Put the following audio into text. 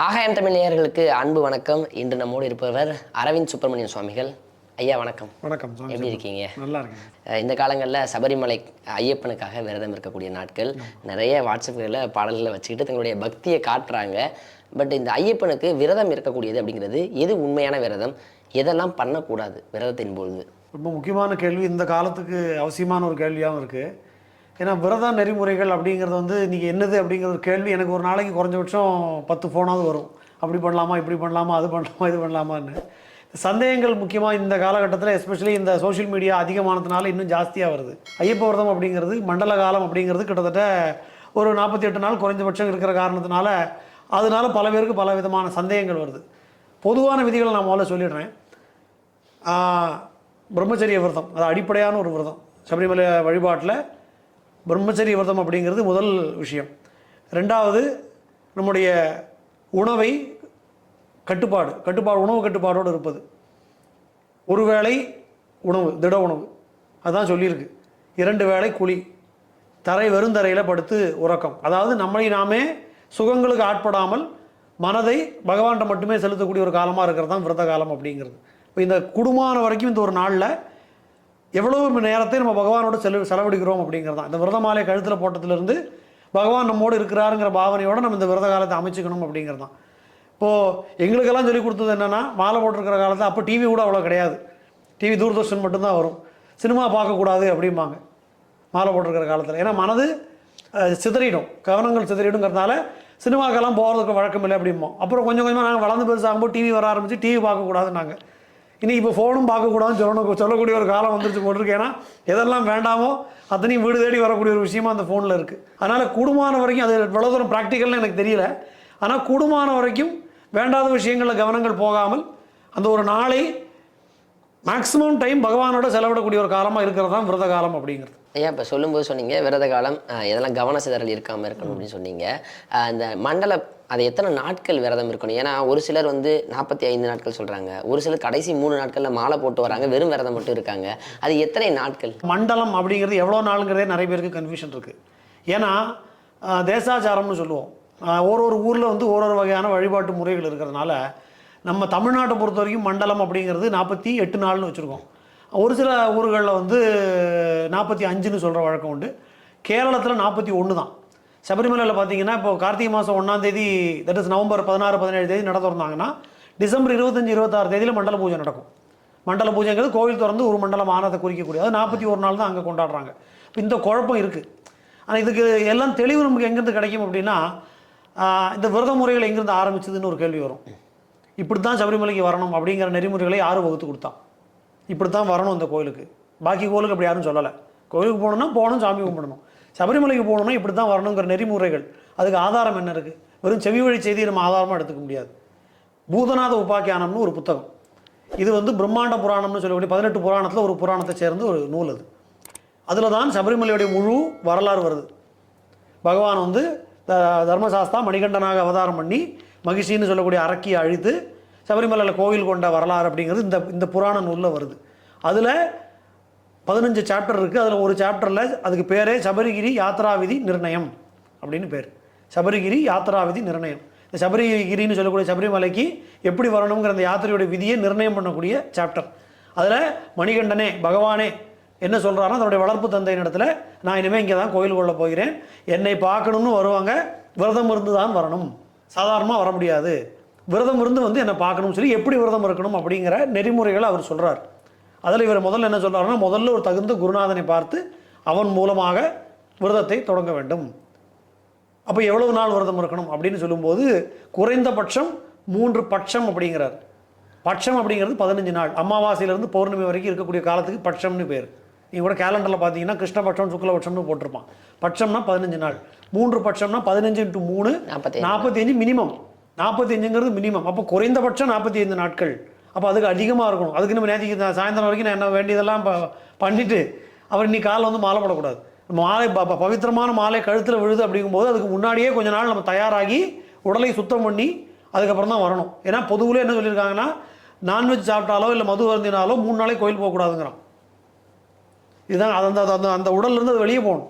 ஆகாயம் தமிழ் நேயர்களுக்கு அன்பு வணக்கம். இன்று நம்மோடு இருப்பவர் அரவிந்த் சுப்பிரமணியன் சுவாமிகள். ஐயா வணக்கம். வணக்கம். எப்படி இருக்கீங்க? நல்லா இருக்கேன். இந்த காலங்களில் சபரிமலை ஐயப்பனுக்காக விரதம் இருக்கக்கூடிய நாட்கள் நிறைய வாட்ஸ்அப்களில் பாடல்களை வச்சுக்கிட்டு தங்களுடைய பக்தியை காட்டுறாங்க. பட் இந்த ஐயப்பனுக்கு விரதம் இருக்கக்கூடியது அப்படிங்கிறது எது உண்மையான விரதம், எதெல்லாம் பண்ணக்கூடாது விரதத்தின் பொழுது? ரொம்ப முக்கியமான கேள்வி, இந்த காலத்துக்கு அவசியமான ஒரு கேள்வியாகவும் இருக்குது. ஏன்னா விரத நெறிமுறைகள் அப்படிங்கிறது வந்து இன்றைக்கி என்னது அப்படிங்கிற ஒரு கேள்வி எனக்கு ஒரு நாளைக்கு குறைஞ்சபட்சம் 10 ஃபோனாவது வரும். அப்படி பண்ணலாமா, இப்படி பண்ணலாமா, அது பண்ணலாமா, இது பண்ணலாமான்னு சந்தேகங்கள். முக்கியமாக இந்த காலகட்டத்தில் எஸ்பெஷலி இந்த சோஷியல் மீடியா அதிகமானதுனால இன்னும் ஜாஸ்தியாக வருது. ஐயப்ப விரதம் அப்படிங்கிறது மண்டல காலம் அப்படிங்கிறது கிட்டத்தட்ட ஒரு 48 நாள் குறைஞ்சபட்சம் இருக்கிற காரணத்தினால அதனால பல பேருக்கு பல விதமான சந்தேகங்கள் வருது. பொதுவான விதிகளை நான் முதல்ல சொல்லிடுறேன். பிரம்மச்சரிய விரதம் அது அடிப்படையான ஒரு விரதம். சபரிமலை வழிபாட்டில் பிரம்மச்சரிய விரதம் அப்படிங்கிறது முதல் விஷயம். ரெண்டாவது, நம்முடைய உணவை உணவு கட்டுப்பாடோடு இருப்பது. ஒரு வேளை உணவு, திட உணவு, அதுதான் சொல்லியிருக்கு. 2 வேளை குழி, வெறுந்தரையில் படுத்து உறக்கம். அதாவது நம்மை நாமே சுகங்களுக்கு ஆட்படாமல் மனதை பகவான்கிட்ட மட்டுமே செலுத்தக்கூடிய ஒரு காலமாக இருக்கிறது தான் விரத காலம் அப்படிங்கிறது. இப்போ இந்த குடும்பமான வரைக்கும் இந்த ஒரு நாளில் எவ்வளவு நேரத்தை நம்ம பகவானோட செலவழிக்கிறோம் அப்படிங்கிறது தான். இந்த விரத மாலை கழுத்தில் போட்டதுலேருந்து பகவான் நம்மோடு இருக்கிறாருங்கிற பாவனையோடு நம்ம இந்த விரத காலத்தை அமைச்சிக்கணும் அப்படிங்கிறது தான். இப்போது எங்களுக்கெல்லாம் சொல்லிக் கொடுத்தது என்னென்னா, மாலை போட்டிருக்கிற காலத்தில் அப்போ டிவி கூட அவ்வளோ கிடையாது. டிவி தூர்தர்ஷன் மட்டும்தான் வரும். சினிமா பார்க்கக்கூடாது அப்படிம்பாங்க மாலை போட்டிருக்கிற காலத்தில். ஏன்னா மனது சிதறிடும், கவனங்கள் சிதறிடுங்கிறதுனால சினிமாக்கெல்லாம் போகிறதுக்கு வழக்கம் இல்லை அப்படிம்போம். அப்புறம் கொஞ்சம் கொஞ்சமாக நாங்கள் வளர்ந்து பெருசாகும்போது டிவி வர ஆரம்பித்து டிவி பார்க்கக்கூடாதுன்னாங்க. இன்றைக்கி இப்போ ஃபோனும் பார்க்கக்கூடாதுன்னு சொல்லக்கூடிய ஒரு காலம் வந்துருச்சு போட்டிருக்கு. ஏன்னா எதெல்லாம் வேண்டாமோ அத்தனையும் வீடு தேடி வரக்கூடிய ஒரு விஷயமா அந்த ஃபோனில் இருக்குது. அதனால் கூடுமான வரைக்கும் அது எவ்வளோ தூரம் ப்ராக்டிக்கல்னு எனக்கு தெரியல. ஆனால் கூடுமான வரைக்கும் வேண்டாத விஷயங்களில் கவனங்கள் போகாமல் அந்த ஒரு நாளை மேக்ஸிமம் டைம் பகவானோட செலவிடக்கூடிய ஒரு காலமாக இருக்கிறது தான் விரத காலம் அப்படிங்கிறது. ஐயா, இப்போ சொல்லும்போது சொன்னீங்க விரத காலம் இதெல்லாம் கவன சிதறல் இருக்காமல் இருக்கணும் அப்படின்னு சொன்னீங்க. இந்த மண்டல அது எத்தனை நாட்கள் விரதம் இருக்கணும்? ஏன்னா ஒரு சிலர் வந்து 45 நாட்கள் சொல்கிறாங்க, ஒரு சிலர் கடைசி 3 நாட்களில் மாலை போட்டு வராங்க, வெறும் விரதம் மட்டும் இருக்காங்க. அது எத்தனை நாட்கள்? மண்டலம் அப்படிங்கிறது எவ்வளோ நாளுங்கிறதே நிறைய பேருக்கு கன்ஃபியூஷன் இருக்குது. ஏன்னா தேசாச்சாரம்னு சொல்லுவோம். ஒரு ஊரில் வந்து ஒரு வகையான வழிபாட்டு முறைகள் இருக்கிறதுனால நம்ம தமிழ்நாட்டை பொறுத்த வரைக்கும் மண்டலம் அப்படிங்கிறது 48 நாள்னு வச்சுருக்கோம். ஒரு சில ஊர்களில் வந்து 45ன்னு சொல்கிற வழக்கம் உண்டு. கேரளத்தில் 41 தான். சபரிமலையில் பார்த்தீங்கன்னா இப்போ கார்த்திகை மாதம் 1ஆம் தேதி, தட் இஸ் நவம்பர் 16, 17 தேதி நட திறந்தாங்கன்னா டிசம்பர் 25, 26 தேதியில் மண்டல பூஜை நடக்கும். மண்டல பூஜைங்கிறது கோவில் திறந்து ஒரு மண்டலம் ஆனதை குறிக்கக்கூடிய, அது 41 நாள் தான் அங்கே கொண்டாடுறாங்க. இப்போ இந்த குழப்பம் இருக்குது. ஆனால் இதுக்கு எல்லாம் தெளிவு நமக்கு எங்கேருந்து கிடைக்கும் அப்படின்னா, இந்த விரத முறைகள் எங்கேருந்து ஆரம்பிச்சதுன்னு ஒரு கேள்வி வரும். இப்படி தான் சபரிமலைக்கு வரணும் அப்படிங்கிற நெறிமுறைகளை யார் வகுத்து கொடுத்தா? இப்படி தான் வரணும் இந்த கோயிலுக்கு, பாக்கி கோயிலுக்கு அப்படி யாரும் சொல்லலை. கோயிலுக்கு போகணுன்னா போகணும், சாமி கும்பிடணும். சபரிமலைக்கு போகணுன்னா இப்படி தான் வரணுங்கிற நெறிமுறைகள், அதுக்கு ஆதாரம் என்ன இருக்குது? வெறும் செவி வழி செய்தியை நம்ம ஆதாரமாக எடுத்துக்க முடியாது. பூதநாத உபாக்கியானம்னு ஒரு புத்தகம், இது வந்து பிரம்மாண்ட புராணம்னு சொல்லக்கூடிய 18 புராணத்தில் ஒரு புராணத்தை சேர்ந்து ஒரு நூல். அதில் தான் சபரிமலையுடைய முழு வரலாறு வருது. பகவான் வந்து தர்மசாஸ்தா மணிகண்டனாக அவதாரம் பண்ணி மகிழ்ச்சின்னு சொல்லக்கூடிய அரக்கியை அழித்து சபரிமலையில் கோவில் கொண்ட வரலாறு அப்படிங்கிறது இந்த புராண நூலில் வருது. அதில் 15 சாப்டர் இருக்குது. அதில் ஒரு சாப்டரில் அதுக்கு பேரே சபரிகிரி யாத்ராவிதி நிர்ணயம் அப்படின்னு பேர். சபரிகிரி யாத்ராவிதி நிர்ணயம். இந்த சபரிகிரின்னு சொல்லக்கூடிய சபரிமலைக்கு எப்படி வரணுங்கிற அந்த யாத்திரையோட விதியை நிர்ணயம் பண்ணக்கூடிய சாப்டர். அதில் மணிகண்டனே, பகவானே என்ன சொல்கிறாருன்னா, அதனுடைய வளர்ப்பு தந்தையின் இடத்துல நான் இனிமேல் இங்கே தான் கோயில் கொள்ள போகிறேன், என்னை பார்க்கணும்னு வருவாங்க, விரதம் இருந்து தான் வரணும், சாதாரணமாக வர முடியாது, விரதம் இருந்து வந்து என்னை பார்க்கணும்னு சொல்லி எப்படி விரதம் இருக்கணும் அப்படிங்கிற நெறிமுறைகளை அவர் சொல்கிறார். அதில் இவர் முதல்ல என்ன சொல்கிறாருன்னா, முதல்ல ஒரு தகுந்த குருநாதனை பார்த்து அவன் மூலமாக விரதத்தை தொடங்க வேண்டும். அப்போ எவ்வளவு நாள் விரதம் இருக்கணும் அப்படின்னு சொல்லும்போது குறைந்தபட்சம் 3 பட்சம் அப்படிங்கிறார். பட்சம் அப்படிங்கிறது 15 நாள். அமாவாசையிலேருந்து பௌர்ணமி வரைக்கும் இருக்கக்கூடிய காலத்துக்கு பட்சம்னு பேர். நீங்கள் கூட கேலண்டரில் பார்த்தீங்கன்னா கிருஷ்ணபட்சம், சுக்லபட்சம்னு போட்டிருப்பான். பட்சம்னா 15 நாள். 3 பட்சம்னா 15 × 3 45 மினிமம். 45ங்கிறது மினிமம். அப்போ குறைந்தபட்சம் 45 நாட்கள். அப்போ அதுக்கு அதிகமாக இருக்கணும். அதுக்கு நம்ம நேற்றுக்கு சாயந்தரம் வரைக்கும் நான் என்ன வேண்டியதெல்லாம் பண்ணிவிட்டு அவர் இன்னைக்கு காலைல வந்து மாலை போடக்கூடாது. மாலை பவித்திரமான மாலை கழுத்தில் விழுது அப்படிங்கும்போது அதுக்கு முன்னாடியே கொஞ்ச நாள் நம்ம தயாராகி உடலை சுத்தம் பண்ணி அதுக்கப்புறம் தான் வரணும். ஏன்னா பொதுவில் என்ன சொல்லியிருக்காங்கன்னா, நான்வெஜ் சாப்பிட்டாலோ இல்லை மது வருந்தினாலோ 3 நாளைக்கு கோயில் போகக்கூடாதுங்கிறான். இதுதான் அந்த உடல்லேருந்து அது வெளியே போகணும்.